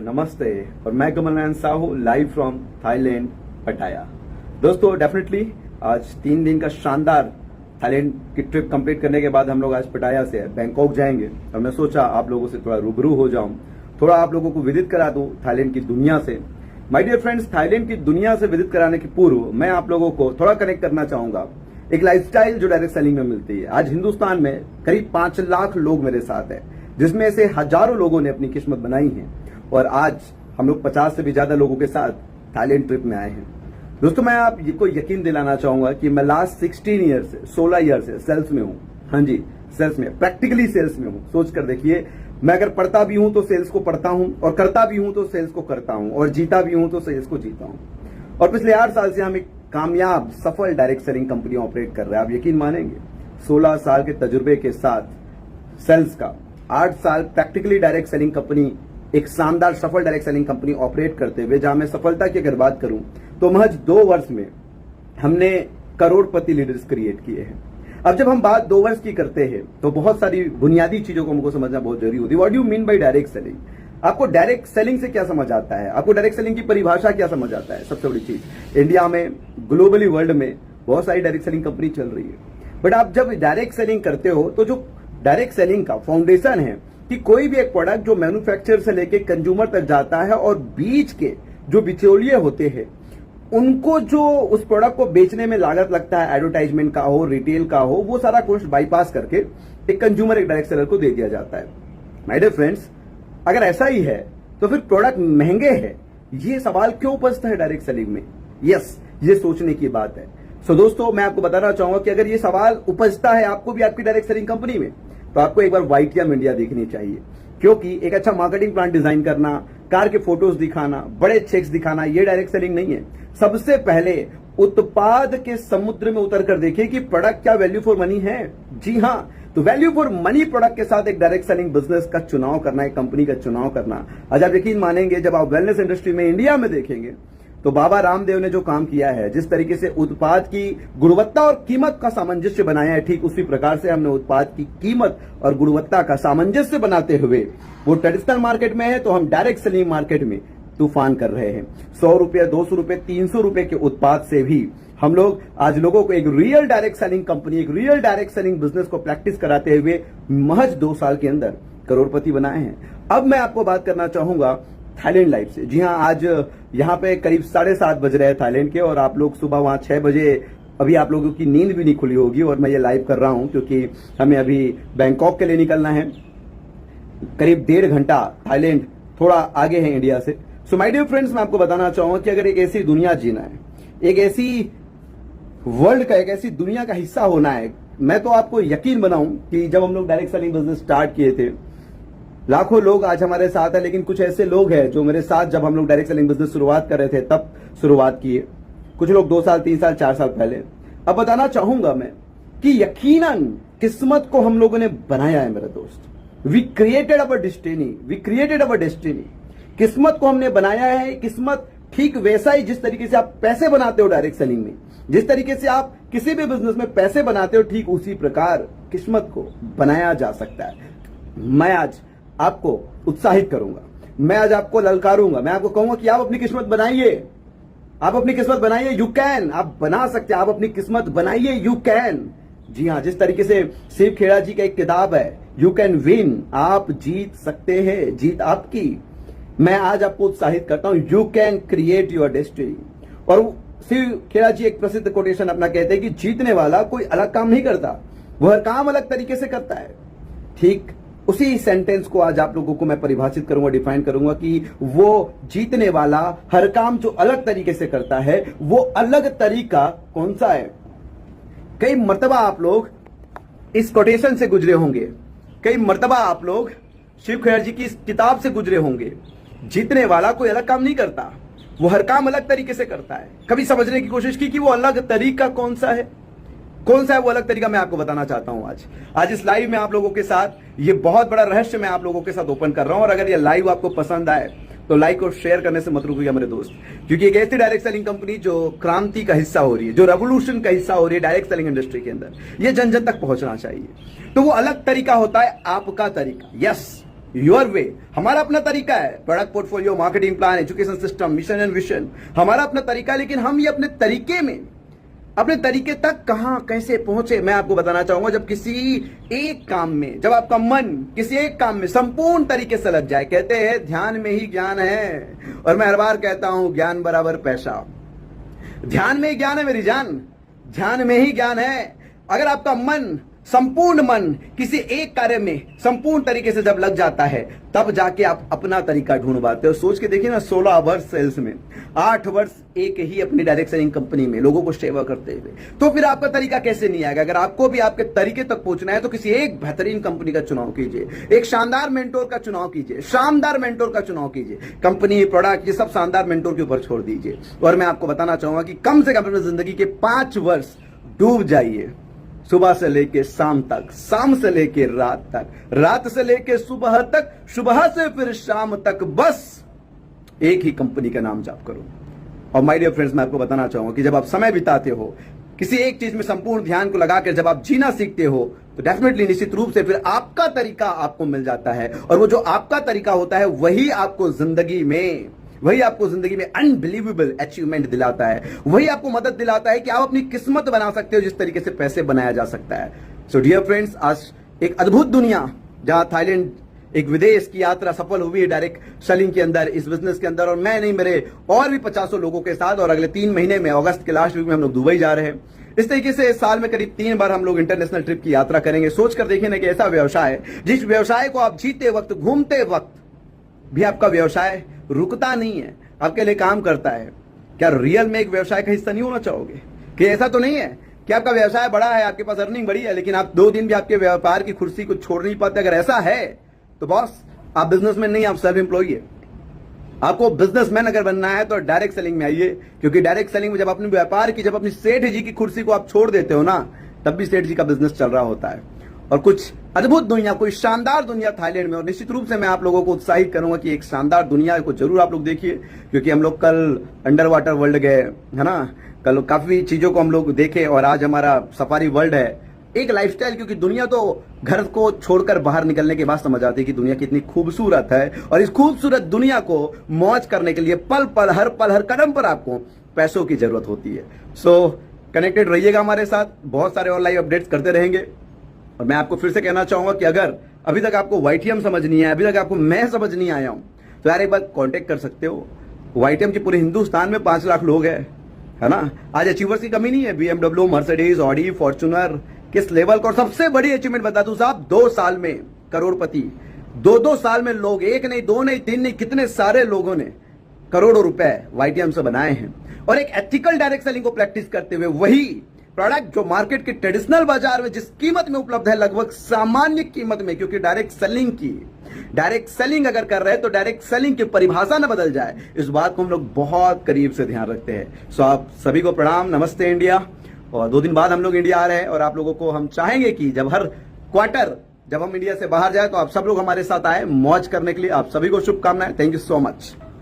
नमस्ते और मैं Kamal Nayan Sahu live from Thailand पटाया। दोस्तों डेफिनेटली आज 3 दिन का शानदार थाईलैंड की ट्रिप कंप्लीट करने के बाद हम लोग आज पटाया से बैंकॉक जाएंगे और मैं सोचा आप लोगों से थोड़ा रूबरू हो जाऊं, थोड़ा आप लोगों को विदित करा दूं थाईलैंड की दुनिया से। माय डियर फ्रेंड्स, थाईलैंड की दुनिया से विदित कराने के पूर्व मैं आप लोगों को थोड़ा कनेक्ट करना चाहूंगा एक लाइफस्टाइल जो डायरेक्ट सेलिंग में मिलती है। आज हिंदुस्तान में करीब 5 लाख लोग मेरे साथ हैं, जिसमें से हजारों लोगों ने अपनी किस्मत बनाई है और आज हम लोग 50 से भी ज्यादा लोगों के साथ थाईलैंड ट्रिप में आए हैं। दोस्तों मैं आपको यकीन दिलाना चाहूंगा कि मैं लास्ट 16 ईयर से सेल्स में हूँ। हाँ जी, सेल्स में, प्रैक्टिकली सेल्स में हूँ। सोच कर देखिए, मैं अगर पढ़ता भी हूं तो सेल्स को पढ़ता हूं और करता भी हूं तो सेल्स को करता हूं और जीता भी हूं तो सेल्स को जीता हूं। और पिछले 8 साल से हम एक कामयाब सफल डायरेक्ट सेलिंग कंपनी ऑपरेट कर रहे हैं। आप यकीन मानेंगे, 16 साल के तजुर्बे के साथ सेल्स का 8 साल प्रैक्टिकली डायरेक्ट सेलिंग कंपनी, एक शानदार सफल डायरेक्ट सेलिंग कंपनी ऑपरेट करते हुए, जहां मैं सफलता की अगर बात करूं तो महज 2 वर्ष में हमने करोड़पति लीडर्स क्रिएट किए हैं। अब जब हम बात 2 वर्ष की करते हैं तो बहुत सारी बुनियादी चीजों को हमको समझना बहुत जरूरी होती है। What do you mean by direct selling? आपको डायरेक्ट सेलिंग से क्या समझ आता है? आपको डायरेक्ट सेलिंग की परिभाषा क्या समझ आता है? सबसे बड़ी चीज, इंडिया में, ग्लोबली वर्ल्ड में बहुत सारी डायरेक्ट सेलिंग कंपनी चल रही है, बट आप जब डायरेक्ट सेलिंग करते हो तो जो डायरेक्ट सेलिंग का फाउंडेशन है कि कोई भी एक प्रोडक्ट जो मैन्युफैक्चरर से लेके कंज्यूमर तक जाता है और बीच के जो बिचौलिए होते हैं उनको जो उस प्रोडक्ट को बेचने में लागत लगता है, एडवर्टाइजमेंट का हो, रिटेल का हो, वो सारा कुछ बाईपास करके एक कंज्यूमर, एक डायरेक्ट सेलर को दे दिया जाता है। माय डियर फ्रेंड्स, अगर ऐसा ही है तो फिर प्रोडक्ट महंगे हैं, ये सवाल क्यों उपजता है डायरेक्ट सेलिंग में? यस, ये सोचने की बात है। सो दोस्तों मैं आपको बताना चाहूंगा कि अगर ये सवाल उपजता है आपको भी आपकी डायरेक्ट सेलिंग कंपनी में, तो आपको एक बार वाईटीएम इंडिया देखनी चाहिए। क्योंकि एक अच्छा मार्केटिंग प्लान डिजाइन करना, कार के फोटोज दिखाना, बड़े चेक्स दिखाना, ये डायरेक्ट सेलिंग नहीं है। सबसे पहले उत्पाद के समुद्र में उतर कर देखिए कि प्रोडक्ट क्या वैल्यू फॉर मनी है। जी हां, तो वैल्यू फॉर मनी प्रोडक्ट के साथ एक डायरेक्ट सेलिंग बिजनेस का चुनाव करना, एक कंपनी का चुनाव करना। आज आप यकीन मानेंगे, जब आप वेलनेस इंडस्ट्री में इंडिया में देखेंगे तो बाबा रामदेव ने जो काम किया है, जिस तरीके से उत्पाद की गुणवत्ता और कीमत का सामंजस्य बनाया है, ठीक उसी प्रकार से हमने उत्पाद की कीमत और गुणवत्ता का सामंजस्य बनाते हुए, वो ट्रेडिशनल मार्केट में है तो हम डायरेक्ट सेलिंग मार्केट में तूफान कर रहे हैं। 100 रुपए, 200 रुपए, 300 रुपए के उत्पाद से भी हम लोग आज लोगों को एक रियल डायरेक्ट सेलिंग कंपनी, एक रियल डायरेक्ट सेलिंग बिजनेस को प्रैक्टिस कराते हुए महज 2 साल के अंदर करोड़पति बनाए हैं। अब मैं आपको बात करना चाहूंगा थाईलैंड लाइफ से। जी हाँ, आज यहाँ पे करीब 7:30 बज रहे हैं थाईलैंड के और आप लोग सुबह वहां 6 बजे, अभी आप लोगों की नींद भी नहीं खुली होगी और मैं ये लाइव कर रहा हूं क्योंकि हमें अभी बैंकॉक के लिए निकलना है। करीब 1.5 घंटा थाईलैंड थोड़ा आगे है इंडिया से। सो माय डियर फ्रेंड्स, मैं आपको बताना चाहूंगा कि अगर एक ऐसी दुनिया जीना है, एक ऐसी वर्ल्ड का, एक ऐसी दुनिया का हिस्सा होना है, मैं तो आपको यकीन बनाऊं कि जब हम लोग डायरेक्ट सेलिंग बिजनेस स्टार्ट किए थे, लाखों लोग आज हमारे साथ है, लेकिन कुछ ऐसे लोग हैं जो मेरे साथ जब हम लोग डायरेक्ट सेलिंग बिजनेस शुरुआत कर रहे थे तब शुरुआत किए, कुछ लोग 2 साल, 3 साल, 4 साल पहले। अब बताना चाहूंगा मैं कि यकीनन किस्मत को हम लोगों ने बनाया है मेरे दोस्त। We created our destiny, we created our destiny. किस्मत को हमने बनाया है। किस्मत ठीक वैसा ही, जिस तरीके से आप पैसे बनाते हो डायरेक्ट सेलिंग में, जिस तरीके से आप किसी भी बिजनेस में पैसे बनाते हो, ठीक उसी प्रकार किस्मत को बनाया जा सकता है। मैं आज आपको उत्साहित करूंगा, मैं आज आपको ललकारूंगा, मैं आपको कहूंगा कि आप अपनी किस्मत बनाइए, आप अपनी किस्मत बनाइए। यू कैन, आप बना सकते हैं, आप अपनी किस्मत बनाइए, यू कैन। जी हां, जिस तरीके से शिव खेड़ा जी का एक किताब है, यू कैन विन, आप जीत सकते हैं, जीत आपकी। मैं आज आपको उत्साहित करता हूं, you can create your destiny. और शिव खेड़ा जी एक प्रसिद्ध कोटेशन अपना कहते हैं कि जीतने वाला कोई अलग काम नहीं करता, वह हर काम अलग तरीके से करता है। ठीक उसी सेंटेंस को आज आप लोगों को मैं परिभाषित करूंगा, डिफाइन करूंगा कि वो जीतने वाला हर काम जो अलग तरीके से करता है, वो अलग तरीका कौन सा है? कई मर्तबा आप लोग इस कोटेशन से गुजरे होंगे, कई मर्तबा आप लोग शिव खेड़ा जी की इस किताब से गुजरे होंगे। जीतने वाला कोई अलग काम नहीं करता, वो हर काम अलग तरीके से करता है। कभी समझने की कोशिश की कि वो अलग तरीका कौन सा है? कौन सा है वो अलग तरीका? मैं आपको बताना चाहता हूं आज इस लाइव में आप लोगों के साथ। ये बहुत बड़ा रहस्य मैं आप लोगों के साथ ओपन कर रहा हूं और अगर ये लाइव आपको पसंद आए तो लाइक और शेयर करने से मत रुकिएगा मेरे दोस्त, क्योंकि एक ऐसी डायरेक्ट सेलिंग कंपनी जो क्रांति का हिस्सा हो रही है, जो रेवोल्यूशन का हिस्सा हो रही है डायरेक्ट सेलिंग इंडस्ट्री के अंदर, ये जन जन तक पहुंचना चाहिए। तो वो अलग तरीका होता है आपका तरीका। Yes, your way. हमारा अपना तरीका है, product portfolio, marketing plan, education system, mission and vision, हमारा अपना तरीका है। लेकिन हम ये अपने तरीके तक कहां कैसे पहुंचे, मैं आपको बताना चाहूंगा। जब किसी एक काम में, जब आपका मन किसी एक काम में संपूर्ण तरीके से लग जाए। कहते हैं ध्यान में ही ज्ञान है, और मैं हर बार कहता हूं ज्ञान बराबर पैसा। ध्यान में ही ज्ञान है मेरी जान, ध्यान में ही ज्ञान है। अगर आपका संपूर्ण मन किसी एक कार्य में संपूर्ण तरीके से जब लग जाता है, तब जाके आप अपना तरीका ढूंढ पाते हो। सोच के देखिए ना, 16 वर्ष सेल्स में, 8 वर्ष एक ही अपनी डायरेक्ट सेलिंग कंपनी में लोगों को सेवा करते हुए, तो फिर आपका तरीका कैसे नहीं आएगा। अगर आपको भी आपके तरीके तक पहुंचना है तो किसी एक बेहतरीन कंपनी का चुनाव कीजिए, एक शानदार मेंटोर का चुनाव कीजिए, शानदार मेंटोर का चुनाव कीजिए। कंपनी, प्रोडक्ट, ये सब शानदार मेंटोर के ऊपर छोड़ दीजिए। और मैं आपको बताना चाहूंगा कि कम से कम अपनी जिंदगी के 5 वर्ष डूब जाइए, सुबह से लेके शाम तक, शाम से लेके रात तक, रात से लेके सुबह तक, सुबह से फिर शाम तक, बस एक ही कंपनी का नाम जाप करो। और माय डियर फ्रेंड्स, मैं आपको बताना चाहूंगा कि जब आप समय बिताते हो किसी एक चीज में संपूर्ण ध्यान को लगाकर, जब आप जीना सीखते हो, तो डेफिनेटली निश्चित रूप से फिर आपका तरीका आपको मिल जाता है। और वो जो आपका तरीका होता है वही आपको जिंदगी में अनबिलीवेबल अचीवमेंट दिलाता है, वही आपको मदद दिलाता है कि आप अपनी किस्मत बना सकते हो जिस तरीके से पैसे बनाया जा सकता है। सो डियर फ्रेंड्स, आज एक अद्भुत दुनिया, जहां थाईलैंड एक विदेश की यात्रा सफल हुई है डायरेक्ट सेलिंग के अंदर, इस बिजनेस के अंदर। और मैं नहीं, मेरे और भी 50 लोगों के साथ, और अगले 3 महीने में, अगस्त के लास्ट वीक में हम लोग दुबई जा रहे हैं। इस तरीके से साल में करीब 3 बार हम लोग इंटरनेशनल ट्रिप की यात्रा करेंगे। सोच कर देखिए ना कि ऐसा व्यवसाय है जिस व्यवसाय को आप जीते वक्त, घूमते वक्त भी आपका व्यवसाय रुकता नहीं है, आपके लिए काम करता है। क्या रियल में एक व्यवसाय का हिस्सा नहीं होना चाहोगे? कि ऐसा तो नहीं है कि आपका व्यवसाय बड़ा है, आपके पास अर्निंग बड़ी है, लेकिन आप 2 दिन भी आपके व्यापार की कुर्सी को छोड़ नहीं पाते? अगर ऐसा है तो बॉस, आप बिजनेसमैन नहीं, आप सेल्फ एम्प्लॉय है। आपको बिजनेसमैन अगर बनना है तो डायरेक्ट सेलिंग में आइए, क्योंकि डायरेक्ट सेलिंग में जब अपने व्यापार की, जब अपनी सेठ जी की कुर्सी को आप छोड़ देते हो ना, तब भी सेठ जी का बिजनेस चल रहा होता है। और कुछ अद्भुत दुनिया, कोई शानदार दुनिया थाईलैंड में। और निश्चित रूप से मैं आप लोगों को उत्साहित करूंगा कि एक शानदार दुनिया को जरूर आप लोग देखिए, क्योंकि हम लोग कल अंडर वाटर वर्ल्ड गए, है ना, कल काफी चीजों को हम लोग देखे, और आज हमारा सफारी वर्ल्ड है, एक लाइफस्टाइल। क्योंकि दुनिया तो घर को छोड़कर बाहर निकलने के बाद समझ आती है कि दुनिया कितनी खूबसूरत है, और इस खूबसूरत दुनिया को मौज करने के लिए पल पल हर कदम पर आपको पैसों की जरूरत होती है। सो कनेक्टेड रहिएगा हमारे साथ, बहुत सारे ऑनलाइन अपडेट्स करते रहेंगे। और मैं आपको फिर से कहना चाहूंगा कि अगर अभी तक आपको YTM समझ नहीं आया, अभी तक आपको मैं समझ नहीं आया हूं, तो यार एक बार कांटेक्ट कर सकते हो। YTM के पूरे हिंदुस्तान में 5 लाख लोग हैं, है ना। आज अचीवर्स की कमी नहीं है, BMW, मर्सिडीज, ऑडी, फॉर्च्यूनर, किस लेवल का। और सबसे बड़ी अचीवमेंट बता दूं साहब, 2 साल में करोड़पति, 2 साल में लोग, 1 नहीं, 2 नहीं, 3 नहीं, कितने सारे लोगों ने करोड़ों रुपए YTM से बनाए हैं। और एक एथिकल डायरेक्ट सेलिंग को प्रैक्टिस करते हुए वही प्रोडक्ट जो मार्केट के ट्रेडिशनल बाजार में जिस कीमत में उपलब्ध है, लगभग सामान्य कीमत में, क्योंकि डायरेक्ट सेलिंग अगर कर रहे हैं तो डायरेक्ट सेलिंग की परिभाषा न बदल जाए, इस बात को हम लोग बहुत करीब से ध्यान रखते हैं। सो आप सभी को प्रणाम, नमस्ते इंडिया। और 2 दिन बाद हम लोग इंडिया आ रहे हैं, और आप लोगों को हम चाहेंगे कि जब हर क्वार्टर जब हम इंडिया से बाहर जाए तो आप सब लोग हमारे साथ आए मौज करने के लिए। आप सभी को शुभकामनाएं। Thank you so much.